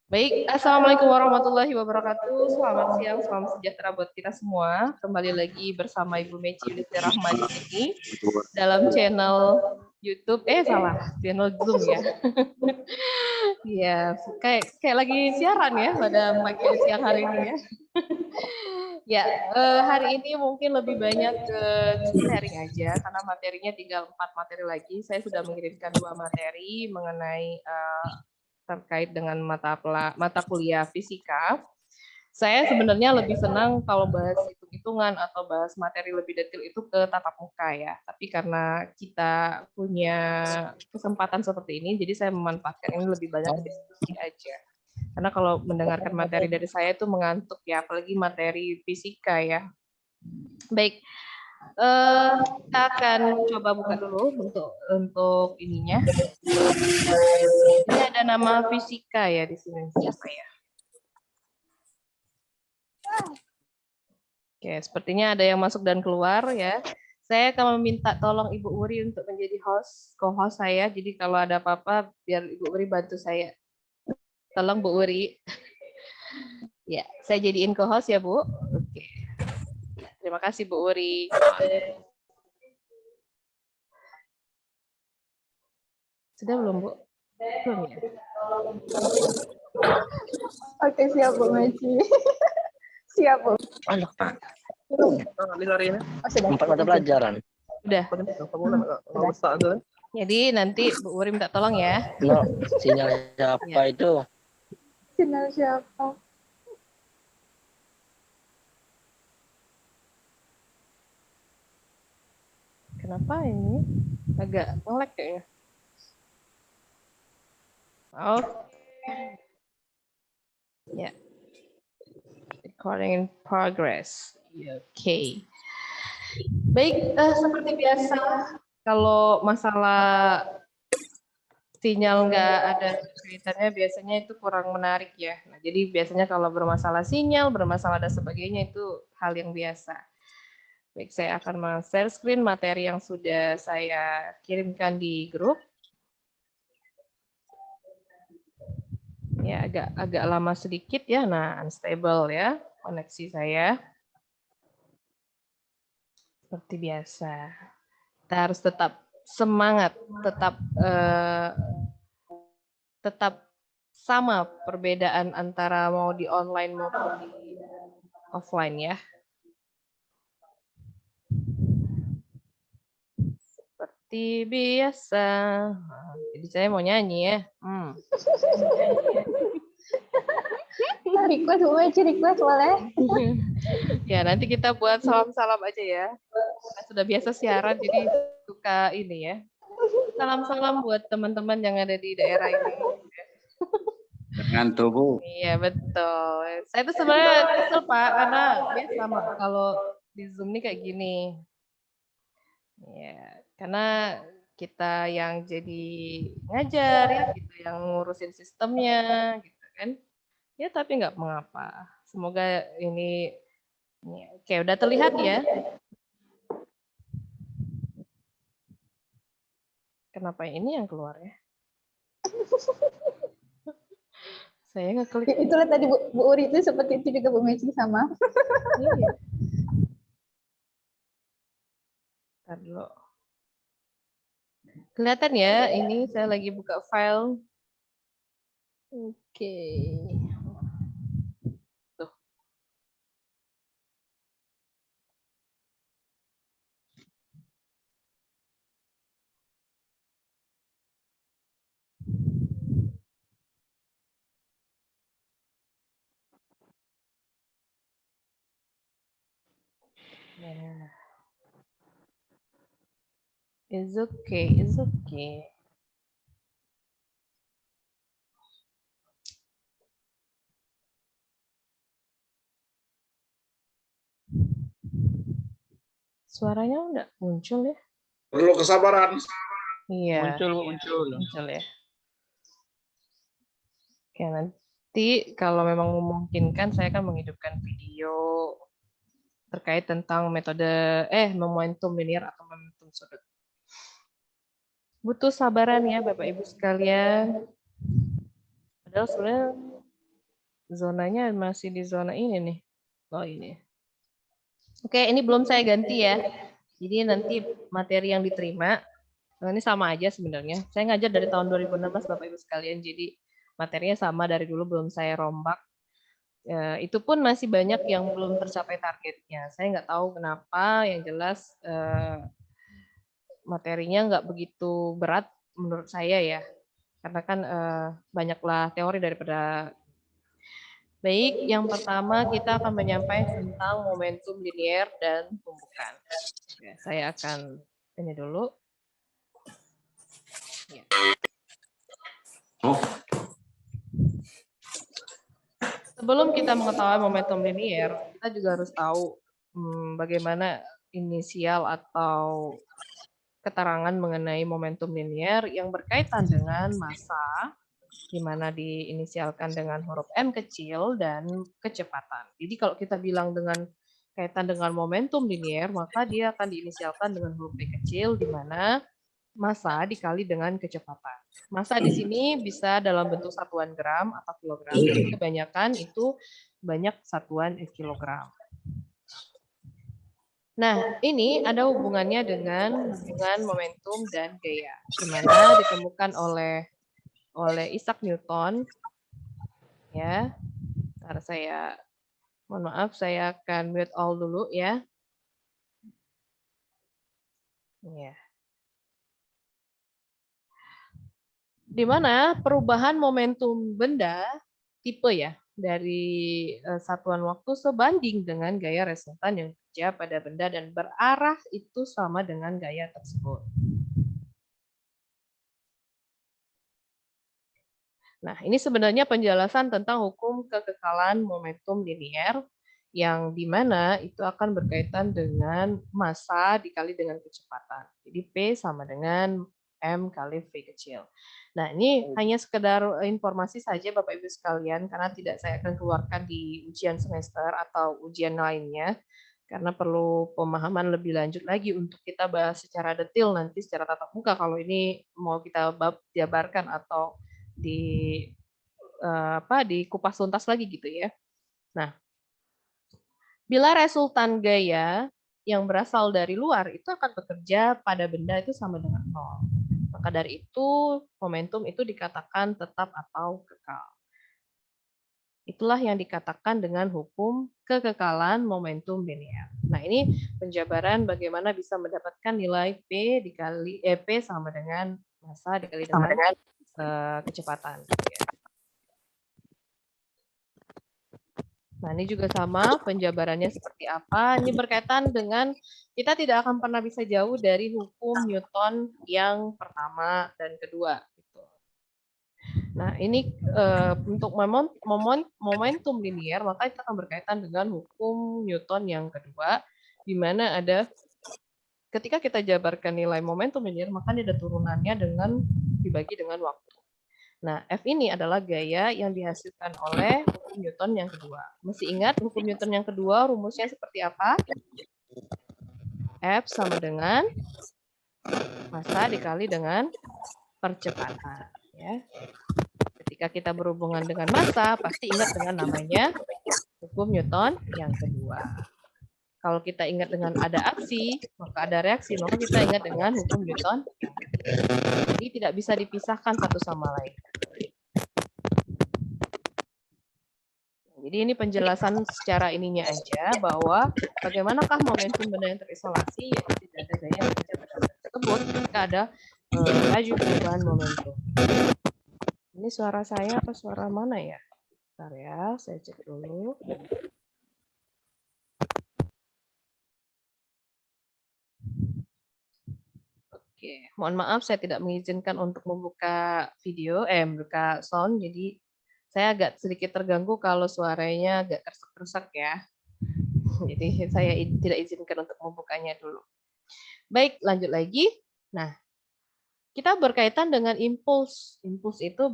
Baik, Assalamualaikum warahmatullahi wabarakatuh. Selamat siang, salam sejahtera buat kita semua. Kembali lagi bersama Ibu Meci Yudhistira Rahma di sini dalam channel YouTube. Channel Zoom ya. Iya, kayak lagi siaran ya pada pagi siang hari ini ya. Ya, hari ini mungkin lebih banyak ke sharing aja karena materinya tinggal 4 materi lagi. Saya sudah mengirimkan 2 materi mengenai terkait dengan mata kuliah fisika. Saya sebenarnya lebih senang kalau bahas hitung-hitungan atau bahas materi lebih detail itu ke tatap muka ya. Tapi karena kita punya kesempatan seperti ini, jadi saya memanfaatkan ini lebih banyak ke diskusi aja. Karena kalau mendengarkan materi dari saya itu mengantuk ya, apalagi materi fisika ya. Baik, kita akan coba buka dulu untuk ininya. Ini ada nama fisika ya di sini. Siapa ya? Oke, sepertinya ada yang masuk dan keluar ya. Saya akan meminta tolong Ibu Uri untuk menjadi co-host saya. Jadi kalau ada apa-apa, biar Ibu Uri bantu saya. Tolong Bu Uri. Ya, saya jadiin co-host ya Bu. Oke. Terima kasih Bu Uri. Sudah belum Bu? Belum ya? Oke, siap Bu Meci. Siap Bu. Anak Pak. Sudah. 4 mata pelajaran. Udah. Jadi nanti Bu Uri minta tolong ya. No, sinyal siapa itu? Sinyal siapa? Kenapa ini agak nge-lag kayaknya? Oke. Ya. Recording in progress. Oke. Baik, seperti biasa, kalau masalah sinyal nggak ada kaitannya biasanya itu kurang menarik ya. Nah, jadi biasanya kalau bermasalah sinyal, bermasalah dan sebagainya itu hal yang biasa. Baik, saya akan men-share screen materi yang sudah saya kirimkan di grup. Ya, agak lama sedikit ya. Nah, unstable ya koneksi saya. Seperti biasa. Kita harus tetap semangat, tetap sama perbedaan antara mau di online maupun di offline ya. Seperti biasa. Jadi saya mau nyanyi ya. Request Bu Meci, request boleh? Ya, nanti kita buat salam-salam aja ya. Kita sudah biasa siaran, jadi suka ini ya. Salam-salam buat teman-teman yang ada di daerah ini. Ngantuk Bu. Iya betul. Saya tuh sebenarnya kesel Pak, karena biasa kalau di Zoom ini kayak gini. Ya, karena kita yang jadi ngajar ya, gitu, yang ngurusin sistemnya, gitu kan. Ya tapi nggak mengapa. Semoga ini oke, udah terlihat ya. Kenapa ini yang keluar ya? Saya ngeklik. Itulah tadi Bu Uri itu seperti itu juga Bu Meci sama. Iya. Ntar dulu. Kelihatan ya, ini saya lagi buka file. Oke. Tuh. Yeah. It's okay, it's okay. Suaranya udah muncul ya? Perlu kesabaran. Iya. Muncul ya. Oke, nanti kalau memang memungkinkan saya akan menghidupkan video terkait tentang metode momentum linear atau momentum sudut. Butuh sabaran ya Bapak Ibu sekalian. Padahal sebenarnya zonanya masih di zona ini nih. Oh ini. Oke, ini belum saya ganti ya. Jadi nanti materi yang diterima, ini sama aja sebenarnya. Saya ngajar dari tahun 2016 Bapak Ibu sekalian, jadi materinya sama dari dulu, belum saya rombak. Itu pun masih banyak yang belum tercapai targetnya. Saya nggak tahu kenapa, yang jelas materinya nggak begitu berat menurut saya ya. Karena kan banyaklah teori daripada. Baik, yang pertama kita akan menyampaikan tentang momentum linier dan tumbukan. Ya, saya akan ini dulu. Ya. Sebelum kita mengetahui momentum linier, kita juga harus tahu bagaimana inisial atau keterangan mengenai momentum linier yang berkaitan dengan massa, di mana diinisialkan dengan huruf M kecil dan kecepatan. Jadi kalau kita bilang dengan kaitan dengan momentum linier, maka dia akan diinisialkan dengan huruf P kecil, di mana massa dikali dengan kecepatan. Massa di sini bisa dalam bentuk satuan gram atau kilogram, tapi kebanyakan itu banyak satuan kilogram. Nah, ini ada hubungannya dengan hubungan momentum dan gaya, di mana ditemukan oleh Isaac Newton. Ya, ntar saya mohon maaf, saya akan mute all dulu ya. Ya. Di mana perubahan momentum benda tipe ya dari satuan waktu sebanding dengan gaya resultan yang terjadi pada benda dan berarah itu sama dengan gaya tersebut. Nah, ini sebenarnya penjelasan tentang hukum kekekalan momentum linier yang dimana itu akan berkaitan dengan massa dikali dengan kecepatan. Jadi P sama dengan M kali V kecil. Nah, ini hanya sekedar informasi saja Bapak Ibu sekalian, karena tidak saya akan keluarkan di ujian semester atau ujian lainnya, karena perlu pemahaman lebih lanjut lagi untuk kita bahas secara detail nanti secara tatap muka kalau ini mau kita jabarkan atau di kupas tuntas lagi gitu ya. Nah, bila resultan gaya yang berasal dari luar itu akan bekerja pada benda itu sama dengan 0. Maka dari itu momentum itu dikatakan tetap atau kekal. Itulah yang dikatakan dengan hukum kekekalan momentum linier. Nah, ini penjabaran bagaimana bisa mendapatkan nilai P dikali P sama dengan massa dikali dengan kecepatan. Nah, ini juga sama penjabarannya seperti apa. Ini berkaitan dengan kita tidak akan pernah bisa jauh dari hukum Newton yang pertama dan kedua. Nah, ini untuk momentum linier, maka kita akan berkaitan dengan hukum Newton yang kedua, di mana ada ketika kita jabarkan nilai momentum linier, maka ada turunannya dengan dibagi dengan waktu. Nah, F ini adalah gaya yang dihasilkan oleh hukum Newton yang kedua. Masih ingat hukum Newton yang kedua rumusnya seperti apa? F sama dengan massa dikali dengan percepatan. Ya. Ketika kita berhubungan dengan massa, pasti ingat dengan namanya hukum Newton yang kedua. Kalau kita ingat dengan ada aksi, maka ada reaksi, maka kita ingat dengan hukum Newton yang kedua. Jadi tidak bisa dipisahkan satu sama lain. Jadi ini penjelasan secara ininya aja bahwa bagaimanakah momentum benda yang terisolasi, yaitu tidak ada gaya yang bekerja pada benda tersebut ketika ada laju perubahan momentum. Ini suara saya apa suara mana ya? Bentar ya, saya cek dulu. Oke, mohon maaf saya tidak mengizinkan untuk membuka video, membuka sound, jadi saya agak sedikit terganggu kalau suaranya agak kersek-kersek ya. Jadi saya tidak izinkan untuk membukanya dulu. Baik, lanjut lagi. Nah, kita berkaitan dengan impuls. Impuls itu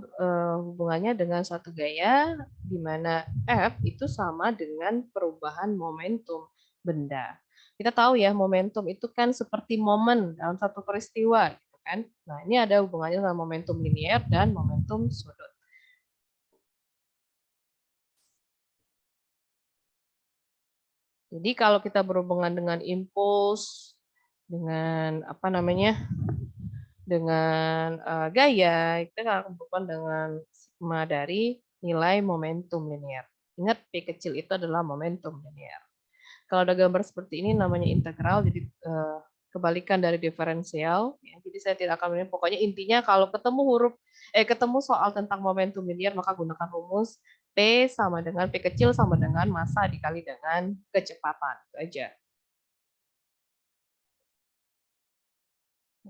hubungannya dengan suatu gaya di mana F itu sama dengan perubahan momentum benda. Kita tahu ya, momentum itu kan seperti momen dalam satu peristiwa, gitu kan? Nah, ini ada hubungannya dengan momentum linier dan momentum sudut. Jadi kalau kita berhubungan dengan impuls, dengan apa namanya, dengan gaya, kita akan berhubungan dengan sigma dari nilai momentum linear. Ingat P kecil itu adalah momentum linear. Kalau ada gambar seperti ini namanya integral, jadi kebalikan dari diferensial. Ya, jadi saya tidak akan menilai. Pokoknya intinya kalau ketemu soal tentang momentum linear, maka gunakan rumus P sama dengan P kecil sama dengan massa dikali dengan kecepatan. Itu aja.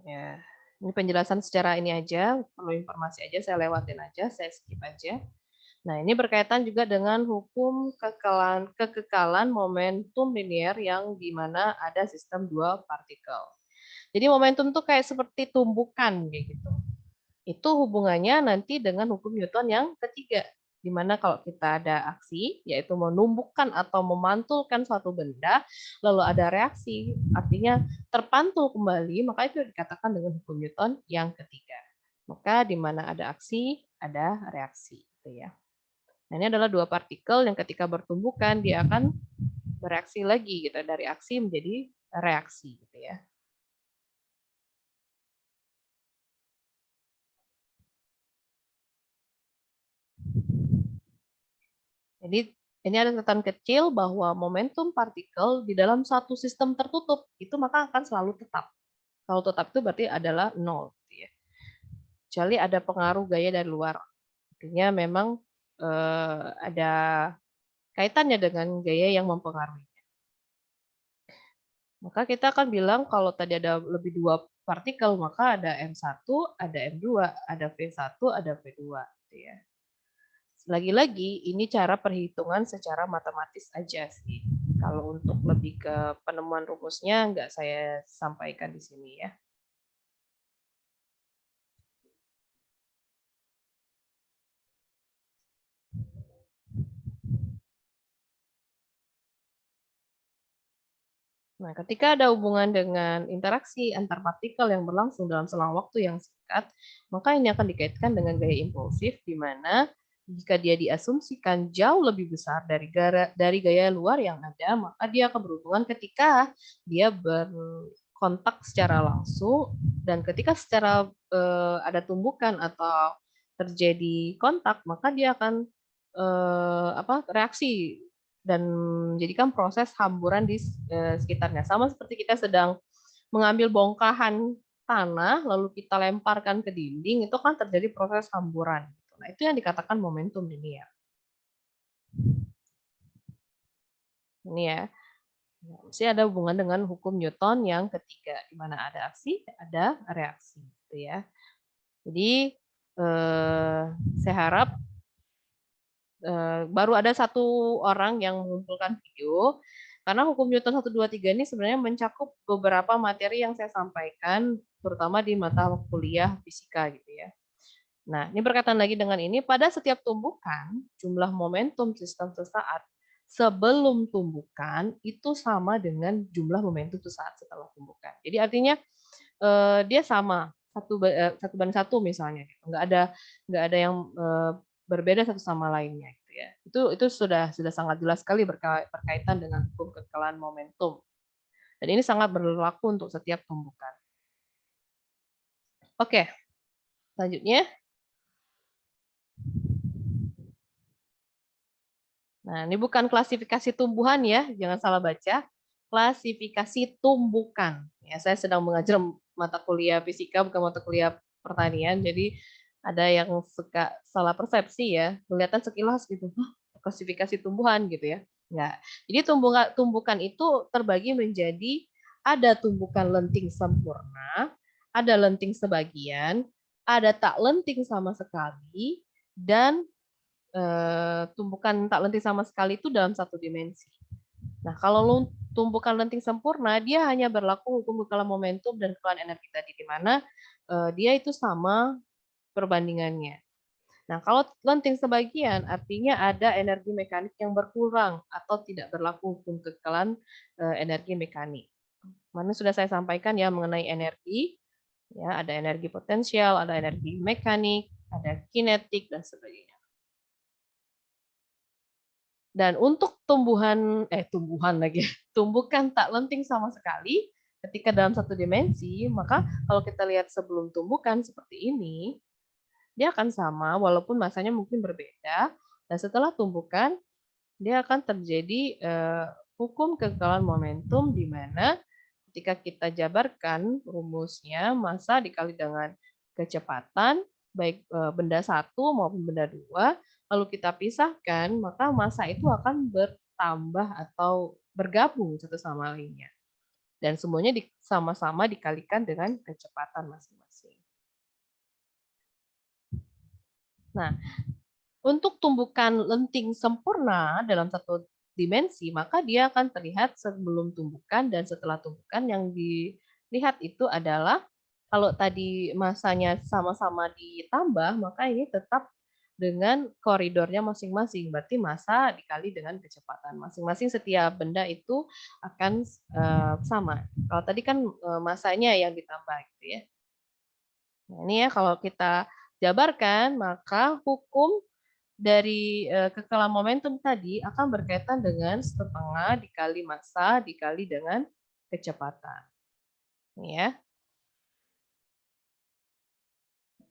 Ya, ini penjelasan secara ini aja, perlu informasi aja, saya lewatin aja, saya skip aja. Nah, ini berkaitan juga dengan hukum kekekalan momentum linear yang di mana ada sistem dua partikel. Jadi momentum tuh kayak seperti tumbukan kayak gitu. Itu hubungannya nanti dengan hukum Newton yang ketiga, di mana kalau kita ada aksi, yaitu menumbuhkan atau memantulkan suatu benda, lalu ada reaksi, artinya terpantul kembali, maka itu dikatakan dengan hukum Newton yang ketiga. Maka di mana ada aksi, ada reaksi. Gitu ya. Nah, ini adalah dua partikel yang ketika bertumbukan, dia akan bereaksi lagi, gitu, dari aksi menjadi reaksi. Gitu ya. Jadi ini ada catatan kecil bahwa momentum partikel di dalam satu sistem tertutup itu maka akan selalu tetap. Kalau tetap itu berarti adalah nol. Gitu ya. Kecuali ada pengaruh gaya dari luar. Artinya memang ada kaitannya dengan gaya yang mempengaruhi. Maka kita akan bilang kalau tadi ada lebih dua partikel, maka ada M1, ada M2, ada V1, ada V2. Gitu ya. Lagi-lagi ini cara perhitungan secara matematis aja sih. Kalau untuk lebih ke penemuan rumusnya nggak saya sampaikan di sini ya. Nah, ketika ada hubungan dengan interaksi antar partikel yang berlangsung dalam selang waktu yang singkat, maka ini akan dikaitkan dengan gaya impulsif, di mana jika dia diasumsikan jauh lebih besar dari gaya luar yang ada, maka dia akan berhubungan ketika dia berkontak secara langsung, dan ketika secara ada tumbukan atau terjadi kontak, maka dia akan reaksi dan menjadikan proses hamburan di sekitarnya. Sama seperti kita sedang mengambil bongkahan tanah, lalu kita lemparkan ke dinding, itu kan terjadi proses hamburan. Nah, itu yang dikatakan momentum linear. Ini ya. Mesti ada hubungan dengan hukum Newton yang ketiga, di mana ada aksi, ada reaksi. Gitu ya. Jadi, saya harap baru ada satu orang yang mengumpulkan video, karena hukum Newton 1, 2, 3 ini sebenarnya mencakup beberapa materi yang saya sampaikan, terutama di mata kuliah fisika gitu ya. Nah, ini berkaitan lagi dengan ini, pada setiap tumbukan, jumlah momentum sistem sesaat sebelum tumbukan itu sama dengan jumlah momentum sesaat setelah tumbukan. Jadi artinya dia sama, satu banding satu misalnya, nggak ada yang berbeda satu sama lainnya gitu ya. Itu sudah sangat jelas sekali berkaitan dengan hukum kekekalan momentum. Dan ini sangat berlaku untuk setiap tumbukan. Oke. Selanjutnya. Nah, ini bukan klasifikasi tumbuhan ya, jangan salah baca. Klasifikasi tumbukan. Ya, saya sedang mengajar mata kuliah fisika bukan mata kuliah pertanian, jadi ada yang suka salah persepsi ya, kelihatan sekilas gitu, klasifikasi tumbuhan gitu ya. Enggak. Jadi tumbukan itu terbagi menjadi ada tumbukan lenting sempurna, ada lenting sebagian, ada tak lenting sama sekali, dan tumbukan tak lenting sama sekali itu dalam satu dimensi. Nah, kalau tumbukan lenting sempurna, dia hanya berlaku hukum kekekalan momentum dan kekekalan energi tadi, di mana dia itu sama perbandingannya. Nah, kalau lenting sebagian, artinya ada energi mekanik yang berkurang atau tidak berlaku hukum kekekalan energi mekanik. Mana sudah saya sampaikan ya mengenai energi, ya ada energi potensial, ada energi mekanik, ada kinetik dan sebagainya. Dan untuk tumbuhan lagi, tumbukan tak lenting sama sekali, ketika dalam satu dimensi, maka kalau kita lihat sebelum tumbukan seperti ini, dia akan sama walaupun masanya mungkin berbeda. Dan setelah tumbukan, dia akan terjadi hukum kekekalan momentum di mana ketika kita jabarkan rumusnya massa dikali dengan kecepatan baik benda satu maupun benda dua, lalu kita pisahkan, maka massa itu akan bertambah atau bergabung satu sama lainnya. Dan semuanya sama-sama dikalikan dengan kecepatan masing-masing. Nah, untuk tumbukan lenting sempurna dalam satu dimensi, maka dia akan terlihat sebelum tumbukan dan setelah tumbukan. Yang dilihat itu adalah kalau tadi masanya sama-sama ditambah, maka ini tetap dengan koridornya masing-masing. Berarti massa dikali dengan kecepatan. Masing-masing setiap benda itu akan sama. Kalau tadi kan massanya yang ditambah gitu ya. Nah, ini ya kalau kita jabarkan, maka hukum dari kekekalan momentum tadi akan berkaitan dengan setengah dikali massa dikali dengan kecepatan. Ini ya.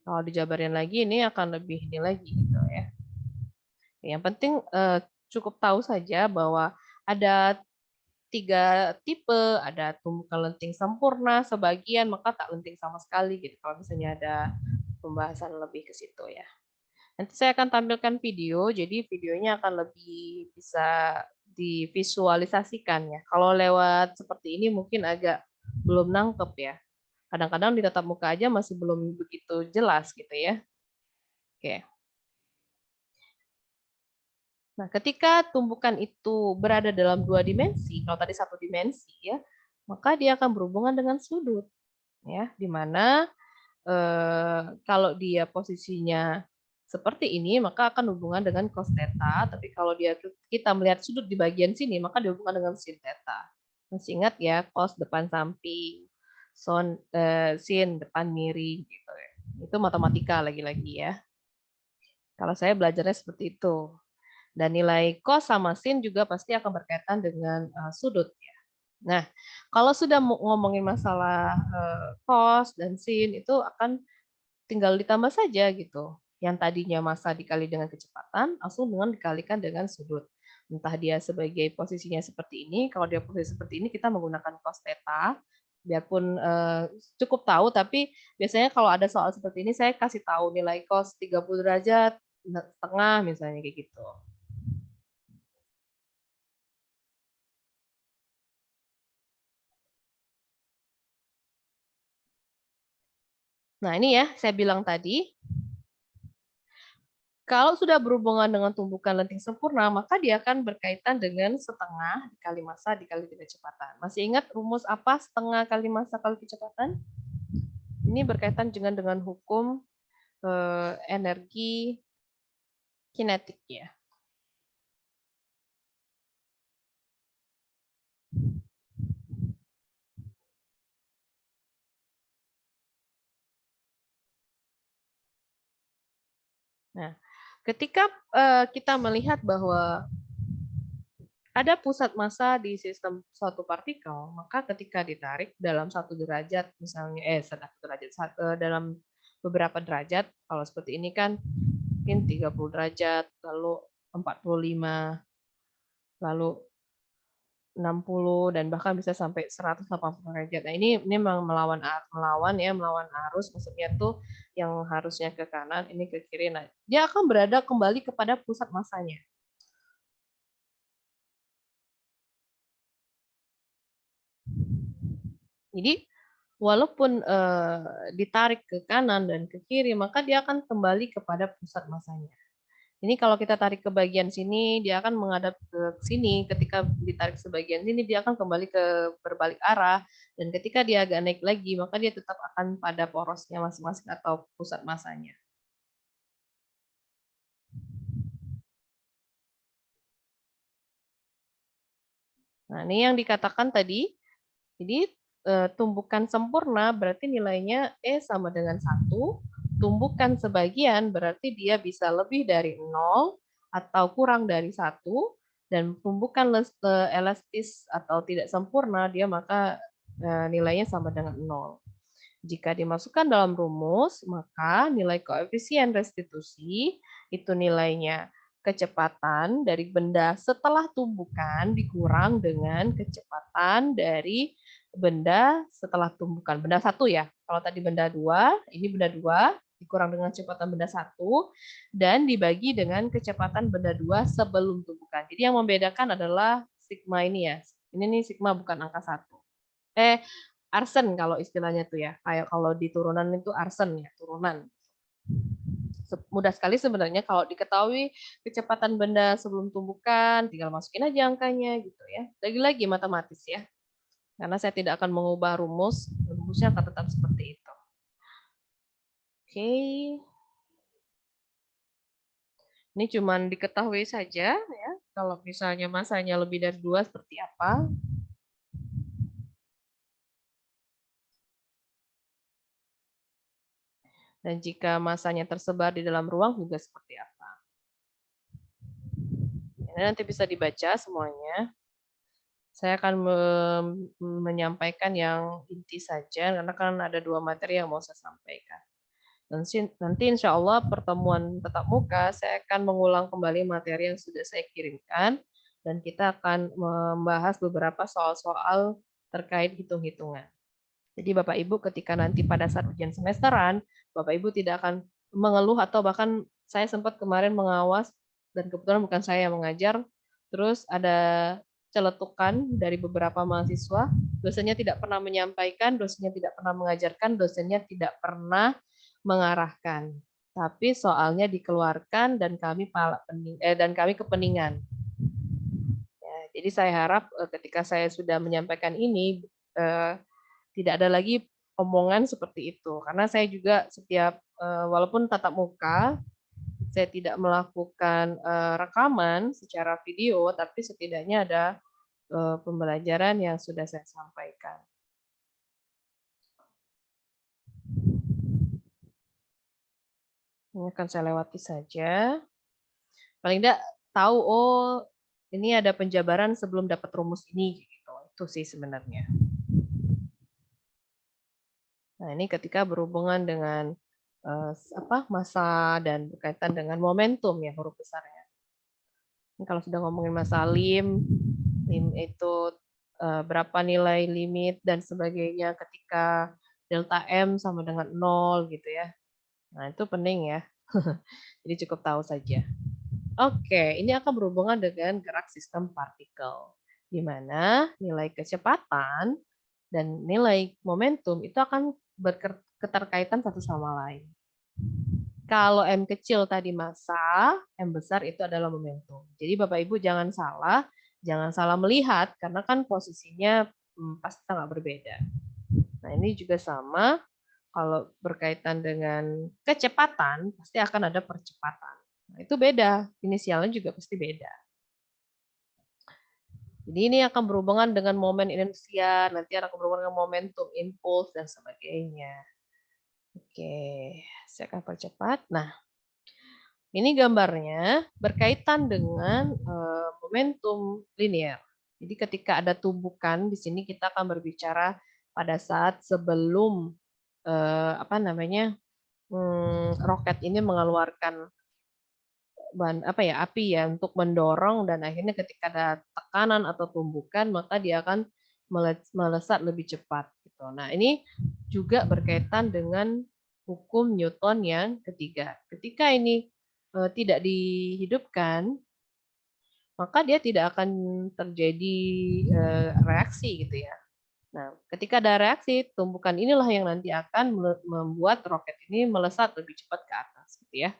Kalau dijabarin lagi ini akan lebih ini lagi gitu ya. Yang penting cukup tahu saja bahwa ada 3 tipe, ada tumbukan lenting sempurna, sebagian, maka tak lenting sama sekali gitu. Kalau misalnya ada pembahasan lebih ke situ ya. Nanti saya akan tampilkan video, jadi videonya akan lebih bisa divisualisasikan ya. Kalau lewat seperti ini mungkin agak belum nangkep ya. Kadang-kadang di tatap muka aja masih belum begitu jelas gitu ya. Oke. Nah, ketika tumbukan itu berada dalam 2 dimensi, kalau tadi 1 dimensi ya, maka dia akan berhubungan dengan sudut ya, di mana kalau dia posisinya seperti ini, maka akan hubungan dengan cos theta, tapi kalau kita melihat sudut di bagian sini, maka dihubungkan dengan sin theta. Masih ingat ya, cos depan samping, sin depan miring gitu ya. Itu matematika lagi-lagi ya. Kalau saya belajarnya seperti itu. Dan nilai cos sama sin juga pasti akan berkaitan dengan sudut ya. Nah, kalau sudah ngomongin masalah cos dan sin itu akan tinggal ditambah saja gitu. Yang tadinya massa dikali dengan kecepatan, langsung dengan dikalikan dengan sudut. Entah dia sebagai posisinya seperti ini, kalau dia posisi seperti ini kita menggunakan cos theta, biarpun cukup tahu, tapi biasanya kalau ada soal seperti ini saya kasih tahu nilai cos 30 derajat, setengah misalnya kayak gitu. Nah ini ya, saya bilang tadi, kalau sudah berhubungan dengan tumbukan lenting sempurna, maka dia akan berkaitan dengan setengah dikali massa dikali kecepatan. Masih ingat rumus apa setengah kali massa kali kecepatan? Ini berkaitan dengan hukum energi kinetik ya. Nah, ketika kita melihat bahwa ada pusat massa di sistem suatu partikel, maka ketika ditarik dalam 1 derajat, misalnya dalam beberapa derajat, kalau seperti ini kan mungkin 30 derajat, lalu 45, lalu 60 dan bahkan bisa sampai 180 derajat. Nah, ini memang melawan arus, maksudnya tuh yang harusnya ke kanan, ini ke kiri. Nah, dia akan berada kembali kepada pusat massanya. Jadi walaupun ditarik ke kanan dan ke kiri, maka dia akan kembali kepada pusat massanya. Ini kalau kita tarik ke bagian sini, dia akan menghadap ke sini. Ketika ditarik sebagian sini, dia akan kembali ke berbalik arah. Dan ketika dia agak naik lagi, maka dia tetap akan pada porosnya masing-masing atau pusat massanya. Nah, ini yang dikatakan tadi. Jadi tumbukan sempurna berarti nilainya E sama dengan 1. Tumbukan sebagian berarti dia bisa lebih dari 0 atau kurang dari 1. dan tumbukan elastis atau tidak sempurna, dia maka nilainya sama dengan 0. Jika dimasukkan dalam rumus, maka nilai koefisien restitusi itu nilainya kecepatan dari benda setelah tumbukan dikurang dengan kecepatan dari benda setelah tumbukan. Benda 1 ya. Kalau tadi benda 2, ini benda 2 dikurang dengan kecepatan benda 1 dan dibagi dengan kecepatan benda 2 sebelum tumbukan. Jadi yang membedakan adalah sigma ini ya. Ini nih sigma bukan angka 1. Arsen kalau istilahnya tuh ya. Kayak kalau di turunan itu arsen ya, turunan. Mudah sekali sebenarnya kalau diketahui kecepatan benda sebelum tumbukan, tinggal masukin aja angkanya gitu ya. Lagi-lagi matematis ya. Karena saya tidak akan mengubah rumusnya akan tetap seperti itu. Oke. Ini cuman diketahui saja ya. Kalau misalnya masanya lebih dari 2 seperti apa. Dan jika masanya tersebar di dalam ruang juga seperti apa. Ini nanti bisa dibaca semuanya. Saya akan menyampaikan yang inti saja, karena kan ada 2 materi yang mau saya sampaikan. Nanti insya Allah pertemuan tatap muka, saya akan mengulang kembali materi yang sudah saya kirimkan, dan kita akan membahas beberapa soal-soal terkait hitung-hitungan. Jadi Bapak Ibu ketika nanti pada saat ujian semesteran, Bapak Ibu tidak akan mengeluh atau bahkan saya sempat kemarin mengawas dan kebetulan bukan saya yang mengajar, terus ada celetukan dari beberapa mahasiswa, dosennya tidak pernah menyampaikan, dosennya tidak pernah mengajarkan, dosennya tidak pernah mengarahkan. Tapi soalnya dikeluarkan dan kami kepeningan. Ya, jadi saya harap ketika saya sudah menyampaikan ini tidak ada lagi omongan seperti itu. Karena saya juga setiap walaupun tatap muka, saya tidak melakukan rekaman secara video, tapi setidaknya ada pembelajaran yang sudah saya sampaikan. Ini akan saya lewati saja. Paling tidak tahu, oh ini ada penjabaran sebelum dapat rumus ini. Gitu. Itu sih sebenarnya. Nah ini ketika berhubungan dengan masa dan berkaitan dengan momentum ya huruf besarnya. Ini kalau sudah ngomongin masa lim itu berapa nilai limit dan sebagainya ketika delta M sama dengan 0 gitu ya. Nah itu penting ya. Jadi cukup tahu saja. Oke, ini akan berhubungan dengan gerak sistem partikel, di mana nilai kecepatan dan nilai momentum itu akan berketerkaitan satu sama lain. Kalau M kecil tadi massa, M besar itu adalah momentum. Jadi Bapak Ibu jangan salah melihat, karena kan posisinya pasti sangat berbeda. Nah ini juga sama, kalau berkaitan dengan kecepatan, pasti akan ada percepatan. Nah, itu beda, inisialnya juga pasti beda. Jadi ini akan berhubungan dengan momen inersia, nanti akan berhubungan dengan momentum, impuls, dan sebagainya. Oke, saya akan percepat. Nah, ini gambarnya berkaitan dengan momentum linear. Jadi ketika ada tumbukan, di sini kita akan berbicara pada saat sebelum roket ini mengeluarkan api ya untuk mendorong, dan akhirnya ketika ada tekanan atau tumbukan maka dia akan melesat lebih cepat gitu. Nah, ini juga berkaitan dengan hukum Newton yang ketiga. Ketika ini tidak dihidupkan, maka dia tidak akan terjadi reaksi gitu ya. Nah, ketika ada reaksi, tumbukan inilah yang nanti akan membuat roket ini melesat lebih cepat ke atas gitu ya.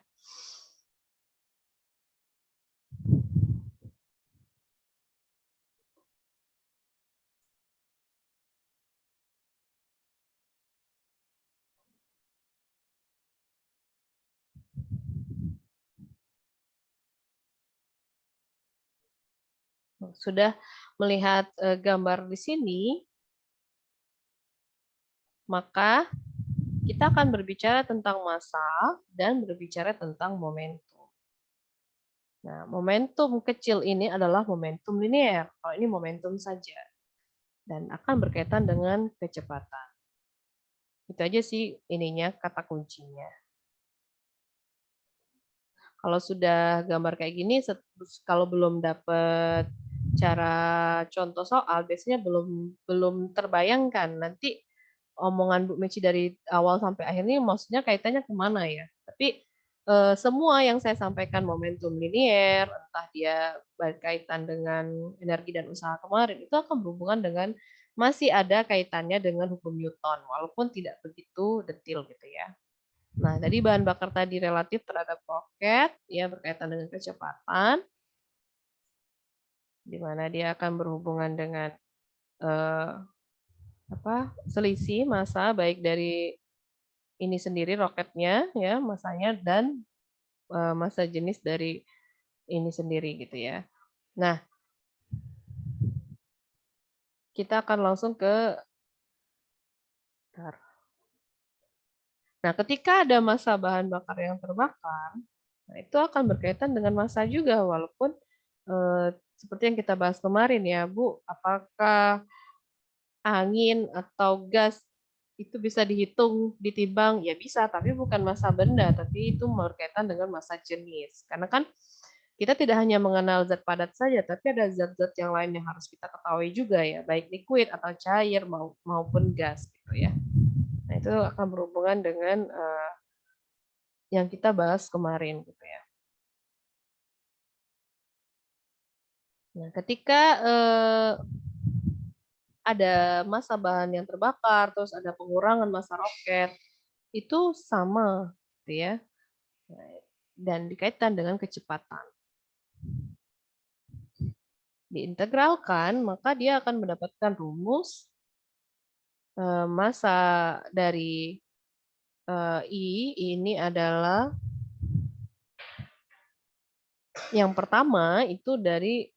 Sudah melihat gambar di sini, maka kita akan berbicara tentang massa dan berbicara tentang momentum. Nah, momentum kecil ini adalah momentum linear. Kalau ini momentum saja. Dan akan berkaitan dengan kecepatan. Itu aja sih ininya, kata kuncinya. Kalau sudah gambar kayak gini, kalau belum dapat cara contoh soal, biasanya belum terbayangkan nanti omongan Bu Meci dari awal sampai akhir ini maksudnya kaitannya kemana ya. Tapi semua yang saya sampaikan momentum linier, entah dia berkaitan dengan energi dan usaha kemarin, itu akan berhubungan dengan masih ada kaitannya dengan hukum Newton, walaupun tidak begitu detail gitu ya. Nah, tadi bahan bakar tadi relatif terhadap roket, ya berkaitan dengan kecepatan, di mana dia akan berhubungan dengan selisih massa baik dari ini sendiri roketnya, ya massanya dan massa jenis dari ini sendiri gitu ya. Nah, kita akan langsung ke Nah, ketika ada massa bahan bakar yang terbakar, nah itu akan berkaitan dengan massa juga, walaupun seperti yang kita bahas kemarin ya, Bu, apakah angin atau gas itu bisa dihitung, ditimbang? Ya bisa, tapi bukan massa benda, tapi itu berkaitan dengan massa jenis. Karena kan kita tidak hanya mengenal zat padat saja, tapi ada zat-zat yang lain yang harus kita ketahui juga ya, baik liquid atau cair maupun gas gitu ya. Nah, itu akan berhubungan dengan yang kita bahas kemarin gitu ya. Nah, ketika ada massa bahan yang terbakar, terus ada pengurangan massa roket, itu sama gitu ya. Dan dikaitkan dengan kecepatan. Diintegralkan, maka dia akan mendapatkan rumus massa dari I ini adalah yang pertama itu dari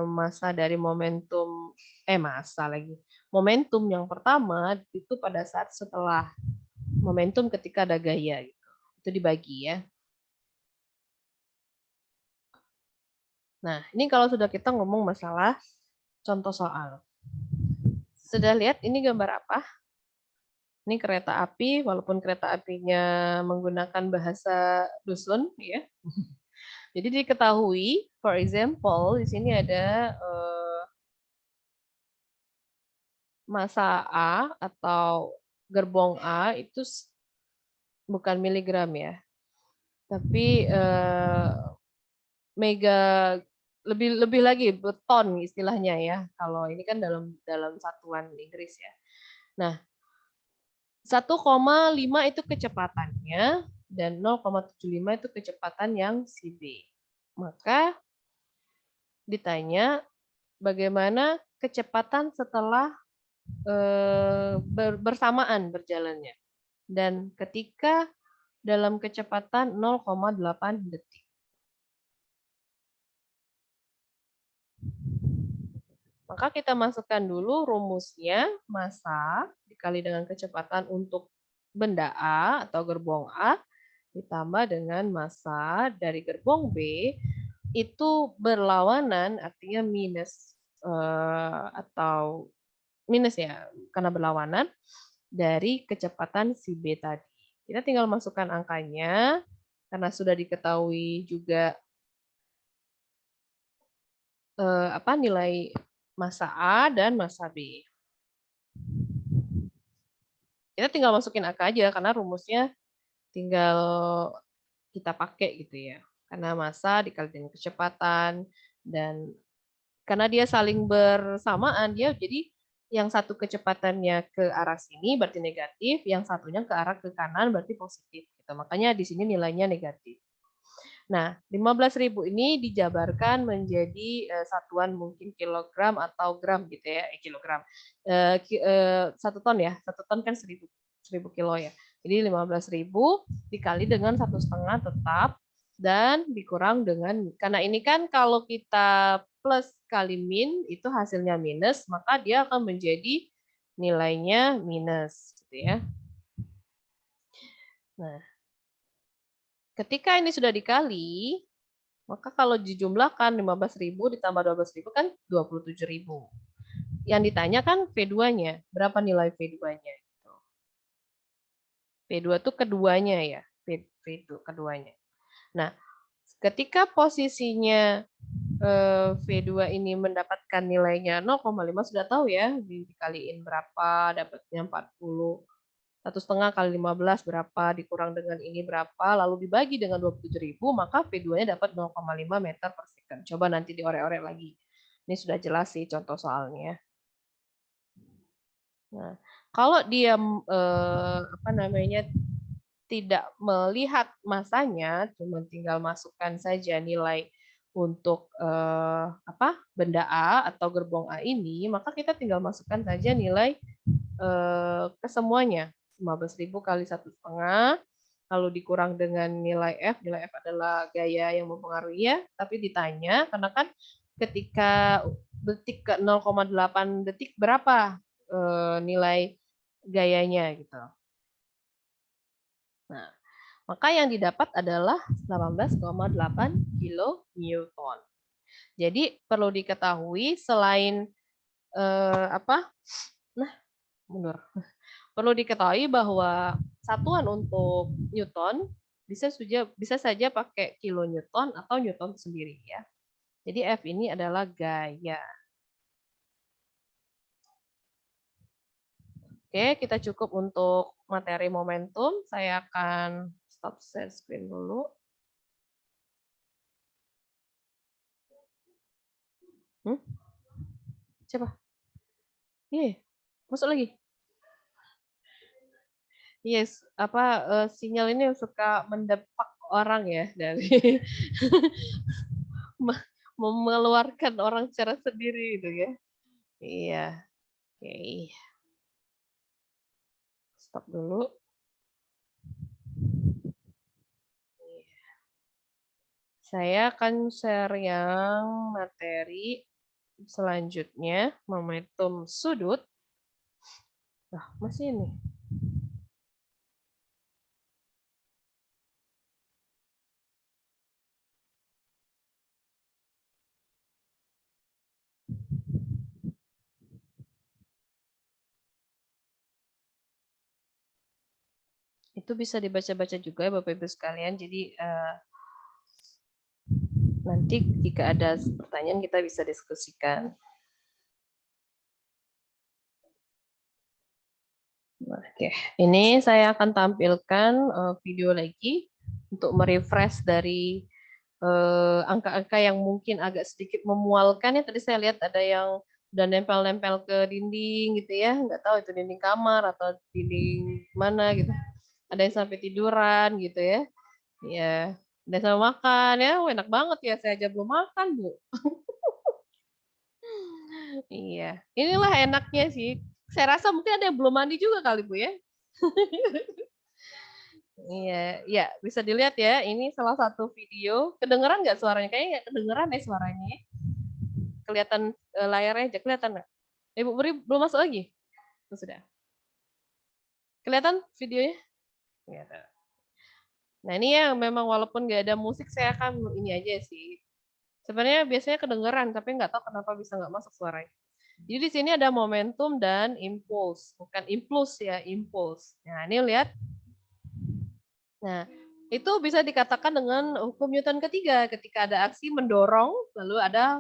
massa dari momentum massa lagi. Momentum yang pertama itu pada saat setelah momentum ketika ada gaya gitu. Itu dibagi ya. Nah, ini kalau sudah kita ngomong masalah contoh soal. Sudah lihat ini gambar apa? Ini kereta api, walaupun kereta apinya menggunakan bahasa dusun, ya. Jadi diketahui, for example, di sini ada massa A atau gerbong A itu bukan miligram ya, tapi mega lebih lagi ton istilahnya ya. Kalau ini kan dalam satuan Inggris ya. Nah, 1,5 itu kecepatannya dan 0,75 itu kecepatan yang CB. Maka ditanya bagaimana kecepatan setelah bersamaan berjalannya. Dan ketika dalam kecepatan 0,8 detik. Maka kita masukkan dulu rumusnya, massa dikali dengan kecepatan untuk benda A atau gerbong A, ditambah dengan massa dari gerbong B, itu berlawanan, artinya minus atau minus ya, karena berlawanan dari kecepatan si B tadi. Kita tinggal masukkan angkanya, karena sudah diketahui juga nilai massa A dan massa B. Kita tinggal masukin angka aja, karena rumusnya tinggal kita pakai gitu ya. Karena massa dikali dengan kecepatan, dan karena dia saling bersamaan, dia jadi yang satu kecepatannya ke arah sini berarti negatif, yang satunya ke arah ke kanan berarti positif. Gitu. Makanya di sini nilainya negatif. Nah, 15.000 ini dijabarkan menjadi satuan mungkin kilogram atau gram gitu ya, kilogram. 1 ton ya, 1 ton kan 1.000 kilo ya. Jadi 15.000 dikali dengan 1,5 tetap dan dikurang dengan, karena ini kan kalau kita plus kali min itu hasilnya minus, maka dia akan menjadi nilainya minus gitu ya. Nah, ketika ini sudah dikali, Maka kalau dijumlahkan 15.000 ditambah 12.000 kan 27.000. Yang ditanya kan V2-nya, berapa nilai V2-nya? V2 itu keduanya ya, V2 keduanya. Nah, ketika posisinya V2 ini mendapatkan nilainya 0,5 sudah tahu ya, dikaliin berapa, dapatnya 40. 1,5 kali 15 berapa, dikurang dengan ini berapa, lalu dibagi dengan 27.000, maka V2-nya dapat 0,5 meter per second. Coba nanti diorek-orek lagi. Ini sudah jelas sih contoh soalnya. Nah, kalau dia tidak melihat masanya, cuma tinggal masukkan saja nilai untuk benda A atau gerbong A ini, maka kita tinggal masukkan saja nilai kesemuanya. 15.000 kali 1,5, lalu dikurang dengan nilai F. Nilai F adalah gaya yang mempengaruhi ya, tapi ditanya karena kan ketika detik ke 0,8 detik berapa nilai gayanya gitu. Nah, maka yang didapat adalah 18,8 kilonewton. Jadi perlu diketahui selain mundur. Perlu diketahui bahwa satuan untuk Newton bisa saja pakai kilonewton atau Newton sendiri ya. Jadi F ini adalah gaya. Oke, kita cukup untuk materi momentum. Saya akan stop share screen dulu. Siapa? Iya, masuk lagi. Yes, sinyal ini suka mendepak orang ya dari mengeluarkan orang secara sendiri gitu ya. Iya. Oke. Stop dulu. Saya akan share yang materi selanjutnya, momentum sudut. Nah, masih ini. Itu bisa dibaca-baca juga ya Bapak Ibu sekalian. Jadi nanti jika ada pertanyaan kita bisa diskusikan. Oke, ini saya akan tampilkan video lagi untuk merefresh dari angka-angka yang mungkin agak sedikit memualkan ya. Tadi saya lihat ada yang udah nempel-nempel ke dinding gitu ya, nggak tahu itu dinding kamar atau dinding mana gitu. Ada yang sampai tiduran gitu ya. Ya, udah sama makan ya, enak banget ya, saya aja belum makan Bu. Iya, inilah enaknya sih. Saya rasa mungkin ada yang belum mandi juga kali Bu ya. Iya, ya bisa dilihat ya. Ini salah satu video. Kedengeran nggak suaranya? Kayaknya nggak kedengeran deh suaranya. Kelihatan layarnya aja, kelihatan nggak? Ibu Beri belum masuk lagi? Sudah. Kelihatan videonya? Kelihatan. Nah ini yang memang walaupun nggak ada musik, saya akan ini aja sih. Sebenarnya biasanya kedengeran, tapi nggak tahu kenapa bisa nggak masuk suaranya. Jadi di sini ada momentum dan impuls, bukan impuls ya, impuls. Nah ini lihat. Nah itu bisa dikatakan dengan hukum Newton ketiga, ketika ada aksi mendorong, lalu ada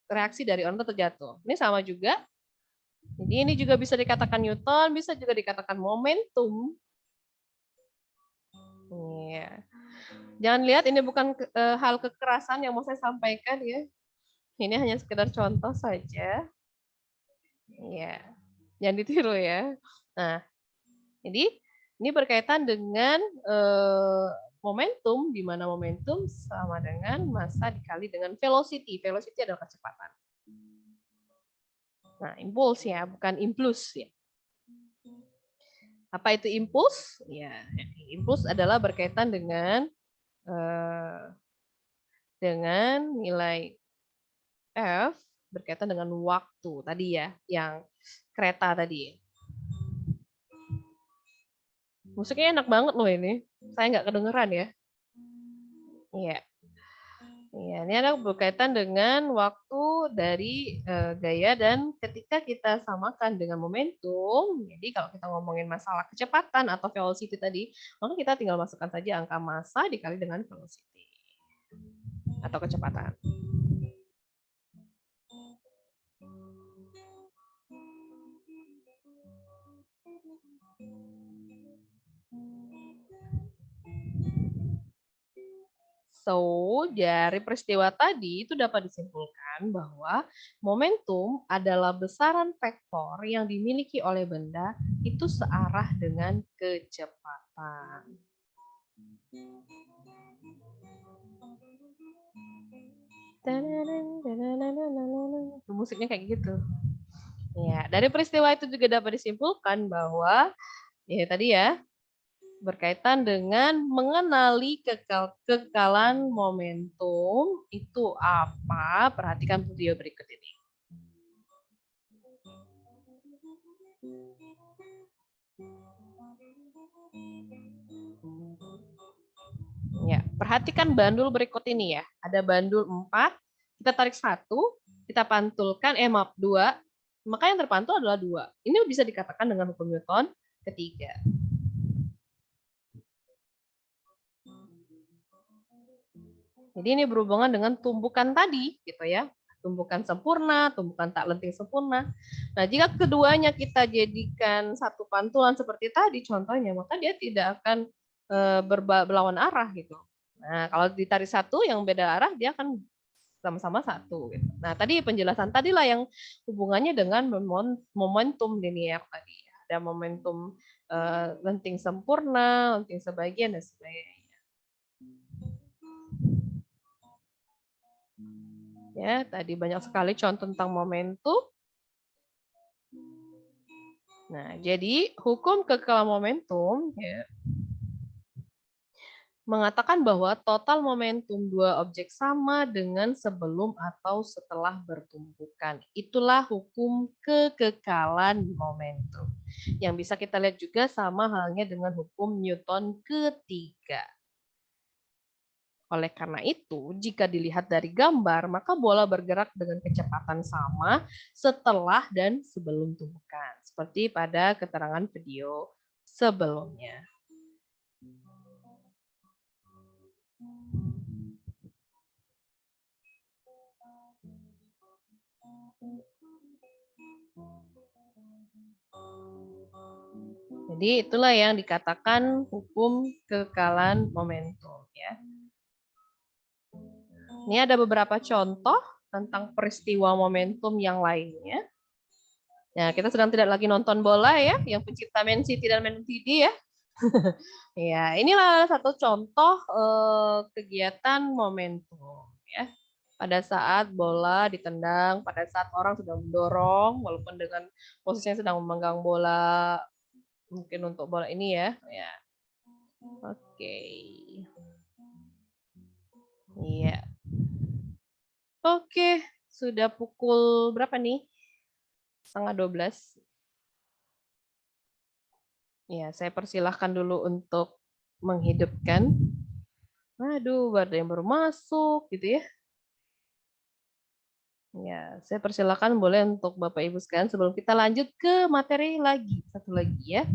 reaksi dari orang terjatuh. Ini sama juga. Jadi ini juga bisa dikatakan Newton, bisa juga dikatakan momentum. Iya. Jangan lihat ini bukan hal kekerasan yang mau saya sampaikan ya. Ini hanya sekedar contoh saja. Iya. Jangan ditiru ya. Nah, jadi ini berkaitan dengan momentum, di mana momentum sama dengan massa dikali dengan velocity. Velocity adalah kecepatan. Nah, impuls ya, bukan impuls ya. Apa itu impuls? Ya, impuls adalah berkaitan dengan nilai F berkaitan dengan waktu tadi ya, yang kereta tadi. Musiknya enak banget loh ini. Saya nggak kedengeran ya. Iya. Ya, ini ada berkaitan dengan waktu dari gaya dan ketika kita samakan dengan momentum, jadi kalau kita ngomongin masalah kecepatan atau velocity tadi, maka kita tinggal masukkan saja angka massa dikali dengan velocity atau kecepatan. So, dari peristiwa tadi itu dapat disimpulkan bahwa momentum adalah besaran vektor yang dimiliki oleh benda itu searah dengan kecepatan. Itu musiknya kayak gitu. Ya, dari peristiwa itu juga dapat disimpulkan bahwa ya tadi ya berkaitan dengan mengenali kekalan momentum itu apa? Perhatikan video berikut ini. Ya, perhatikan bandul berikut ini ya. Ada bandul 4, kita tarik 1, kita pantulkan, maaf 2, maka yang terpantul adalah 2. Ini bisa dikatakan dengan hukum Newton ketiga. Jadi ini berhubungan dengan tumbukan tadi, gitu ya. Tumbukan sempurna, tumbukan tak lenting sempurna. Nah, jika keduanya kita jadikan satu pantulan seperti tadi contohnya, maka dia tidak akan berlawan arah gitu. Nah, kalau ditarik satu yang beda arah, dia akan sama-sama satu. Gitu. Nah, tadi penjelasan tadilah yang hubungannya dengan momentum linear tadi. Ada momentum lenting sempurna, lenting sebagian, dan sebagainya. Ya, tadi banyak sekali contoh tentang momentum. Nah, jadi hukum kekekalan momentum ya, mengatakan bahwa total momentum dua objek sama dengan sebelum atau setelah bertumpukan. Itulah hukum kekekalan momentum. Yang bisa kita lihat juga sama halnya dengan hukum Newton ketiga. Oleh karena itu, jika dilihat dari gambar, maka bola bergerak dengan kecepatan sama setelah dan sebelum tumpukan, seperti pada keterangan video sebelumnya. Jadi itulah yang dikatakan hukum kekekalan momentum ya. Ini ada beberapa contoh tentang peristiwa momentum yang lainnya. Nah, kita sedang tidak lagi nonton bola ya, yang pencipta Man City dan Man City ya. Ya, inilah satu contoh kegiatan momentum ya. Pada saat bola ditendang, pada saat orang sedang mendorong, walaupun dengan posisinya sedang memegang bola, mungkin untuk bola ini ya. Ya. Oke. Iya. Oke, sudah pukul berapa nih? 11:30. Ya, saya persilahkan dulu untuk menghidupkan. Waduh, ada yang baru masuk gitu ya. Ya, saya persilakan boleh untuk Bapak Ibu sekalian sebelum kita lanjut ke materi lagi. Satu lagi ya.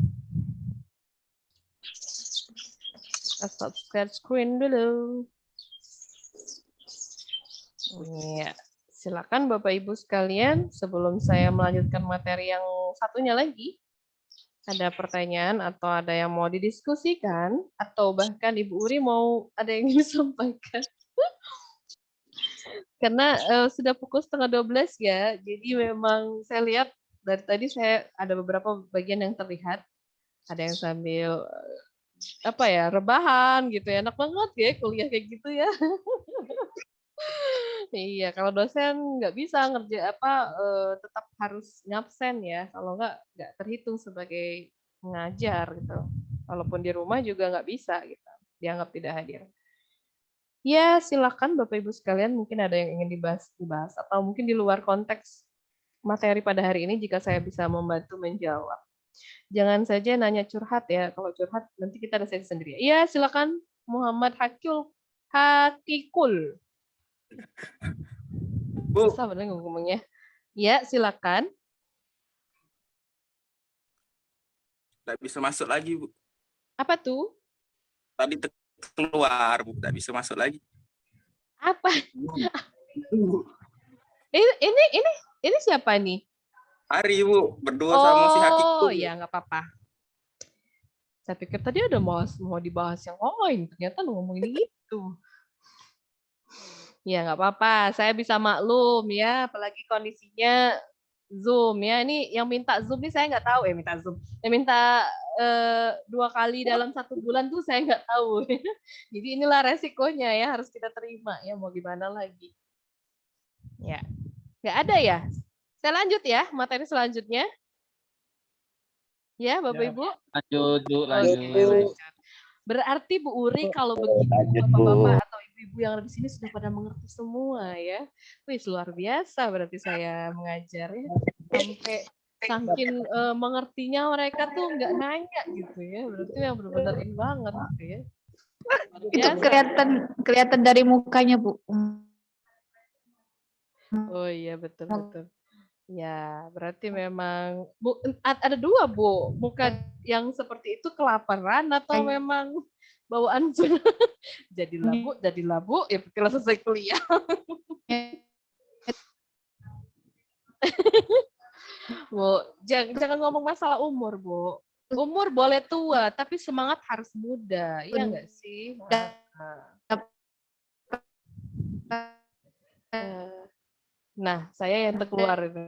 Kita stop share screen dulu. Ya, silakan Bapak Ibu sekalian sebelum saya melanjutkan materi yang satunya lagi. Ada pertanyaan atau ada yang mau didiskusikan atau bahkan Ibu Uri mau ada yang ingin disampaikan? Karena sudah pukul 11:30 ya, jadi memang saya lihat dari tadi saya ada beberapa bagian yang terlihat, ada yang sambil apa ya rebahan gitu ya, enak banget ya kuliah kayak gitu ya. Iya, kalau dosen nggak bisa tetap harus ngabsen ya, kalau nggak terhitung sebagai mengajar gitu. Walaupun di rumah juga nggak bisa gitu, dianggap tidak hadir. Ya, silakan Bapak Ibu sekalian, mungkin ada yang ingin dibahas atau mungkin di luar konteks materi pada hari ini jika saya bisa membantu menjawab. Jangan saja nanya curhat ya, kalau curhat nanti kita ada sesi sendiri. Iya, silakan Muhammad Hakikul. Bu, Susah bener ngomongnya. Ya, silakan. nggak bisa masuk lagi, Bu. Apa tuh? Tadi keluar, Bu. Nggak bisa masuk lagi. Apa? Ini siapa nih? Hari, Bu. Berdua sama si Hakim. Oh, ya nggak apa-apa. Saya pikir tadi ada mau dibahas yang lain. Ternyata lu ngomongin itu. Ya nggak apa-apa. Saya bisa maklum ya. Apalagi kondisinya Zoom ya. Ini yang minta Zoom nih saya nggak tahu. Minta Zoom. Yang minta 2 kali dalam 1 bulan tuh saya nggak tahu. Jadi inilah resikonya ya. Harus kita terima ya. Mau gimana lagi. Ya. Nggak ada ya? Saya lanjut ya. Materi selanjutnya. Ya, Bapak Ibu. Lanjut, Bu, Oke, lanjut. Berarti Bu Uri kalau begitu Bapak-bapak atau ibu-ibu yang ada di sini sudah pada mengerti semua ya. Wih, luar biasa berarti saya mengajar ya. Sampai saking mengertinya mereka tuh nggak nanya gitu ya. Berarti yang benar-benar ini banget gitu ya. Luar Itu biasa. kelihatan dari mukanya, Bu. Oh iya, betul-betul. Ya, berarti memang ada 2, Bu. Muka yang seperti itu kelaparan atau memang bawaan sudah jadi labu, ya setelah selesai kuliah. Bu, jangan ngomong masalah umur, Bu. Umur boleh tua, tapi semangat harus muda. Iya nggak sih? Nah, saya yang terkeluar itu.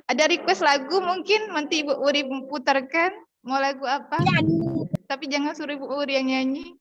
Ada request lagu mungkin nanti Ibu Uri putarkan. Mau lagu apa? Tapi jangan suruh Ibu Uri yang nyanyi.